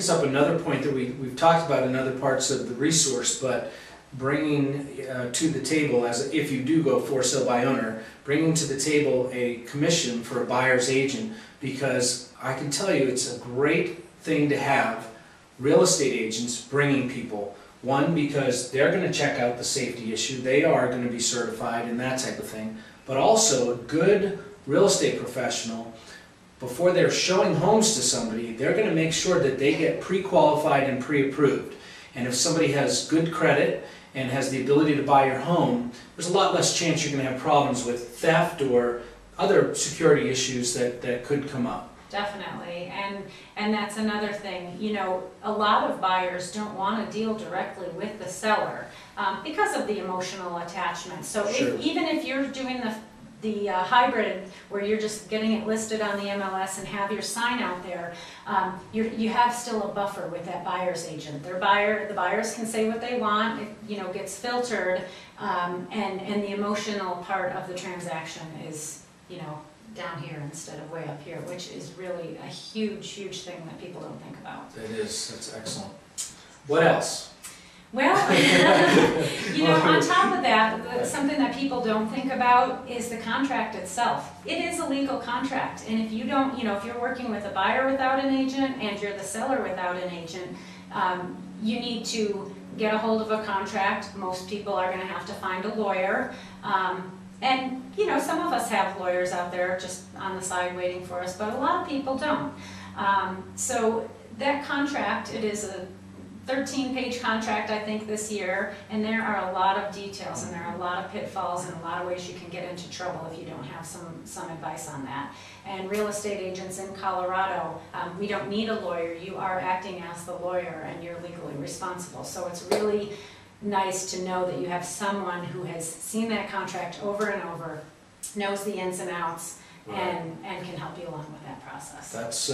brings up another point that we've talked about in other parts of the resource, but bringing to the table, as if you do go for sale by owner, bringing to the table a commission for a buyer's agent, because I can tell you it's a great thing to have real estate agents bringing people. One, because they're going to check out the safety issue, they are going to be certified and that type of thing, but also a good real estate professional, before they're showing homes to somebody, they're going to make sure that they get pre-qualified and pre-approved. And if somebody has good credit and has the ability to buy your home, there's a lot less chance you're going to have problems with theft or other security issues that could come up. Definitely, and that's another thing. You know, a lot of buyers don't want to deal directly with the seller because of the emotional attachment. So Sure. Even if you're doing the hybrid where you're just getting it listed on the MLS and have your sign out there, you have still a buffer with that buyer's agent. The buyers can say what they want. It, you know, gets filtered, and the emotional part of the transaction is, you know, down here instead of way up here, which is really a huge thing that people don't think about. It is. That's excellent. What else? Well, you know, on top of that, something that people don't think about is the contract itself. It is a legal contract, and if you don't, you know, if you're working with a buyer without an agent and you're the seller without an agent, you need to get a hold of a contract. Most people are going to have to find a lawyer. And, you know, some of us have lawyers out there just on the side waiting for us, but a lot of people don't. So that contract, it is a 13-page contract, I think, this year, and there are a lot of details, and there are a lot of pitfalls and a lot of ways you can get into trouble if you don't have some advice on that. And real estate agents in Colorado, we don't need a lawyer. You are acting as the lawyer, and you're legally responsible. So it's really nice to know that you have someone who has seen that contract over and over, knows the ins and outs, right, and can help you along with that process. That's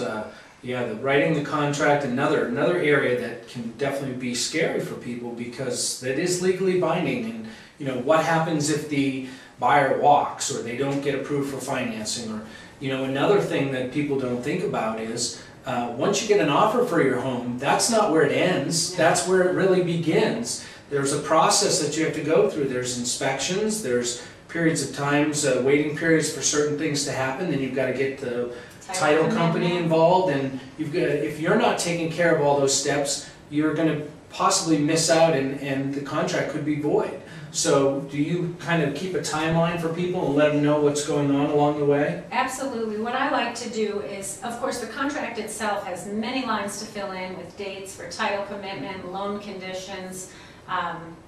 yeah, writing the contract, another area that can definitely be scary for people, because that is legally binding. And you know, what happens if the buyer walks or they don't get approved for financing? Or, you know, another thing that people don't think about is once you get an offer for your home, that's not where it ends. That's where it really begins. There's a process that you have to go through. There's inspections, there's periods of times, waiting periods for certain things to happen, then you've got to get the title company involved, and you've got, if you're not taking care of all those steps, you're going to possibly miss out, and the contract could be void. So do you kind of keep a timeline for people and let them know what's going on along the way? Absolutely. What I like to do is, of course, the contract itself has many lines to fill in with dates for title commitment, loan conditions,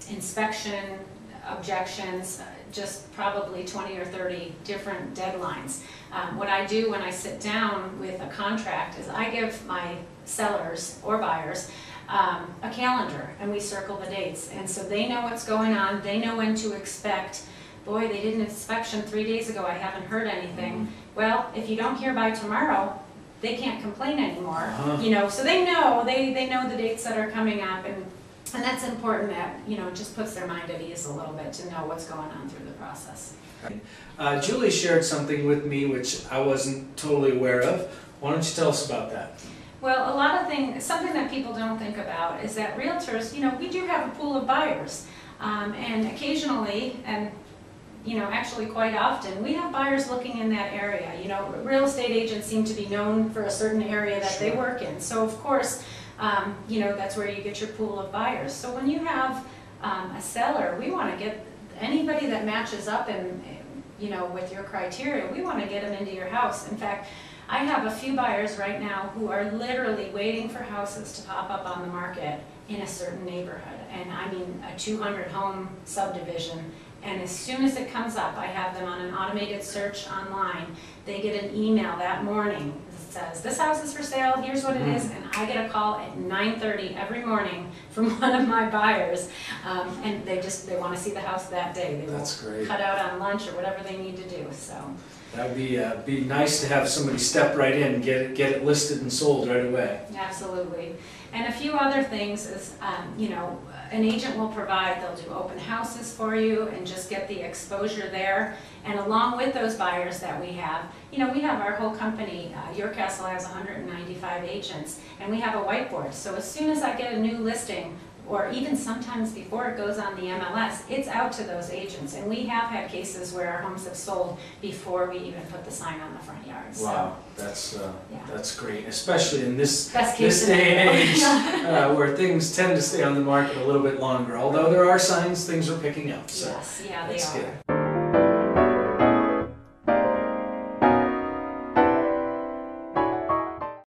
inspection, objections, just probably 20 or 30 different deadlines. What I do when I sit down with a contract is I give my sellers or buyers a calendar, and we circle the dates, and so they know what's going on, they know when to expect. Boy, they did an inspection 3 days ago, I haven't heard anything. Well, if you don't hear by tomorrow, they can't complain anymore. You know, so they know the dates that are coming up, and that's important. That, you know, just puts their mind at ease a little bit to know what's going on through the process. Julie shared something with me which I wasn't totally aware of. Why don't you tell us about that? Well, a lot of things, something that people don't think about is that realtors, you know, we do have a pool of buyers, and occasionally, and you know, actually quite often, we have buyers looking in that area. You know, real estate agents seem to be known for a certain area that they work in, so of course, you know, that's where you get your pool of buyers. So when you have a seller, we want to get anybody that matches up in, you know, with your criteria, we want to get them into your house. In fact, I have a few buyers right now who are literally waiting for houses to pop up on the market in a certain neighborhood. And I mean a 200 home subdivision. And as soon as it comes up, I have them on an automated search online. They get an email that morning that says, this house is for sale, here's what it is, and I get a call at 9:30 every morning from one of my buyers, and they want to see the house that day. They will cut out on lunch or whatever they need to do. So that would be nice to have somebody step right in and get it listed and sold right away. Absolutely. And a few other things is, you know, an agent will provide, they'll do open houses for you and just get the exposure there. And along with those buyers that we have, we have our whole company, Your Castle has 195 agents, and we have a whiteboard. So as soon as I get a new listing, or even sometimes before it goes on the MLS, it's out to those agents. And we have had cases where our homes have sold before we even put the sign on the front yard. Wow, so, that's great, especially in this Best day and age where things tend to stay on the market a little bit longer. Although there are signs things are picking up. So yes, yeah, they that's are. good.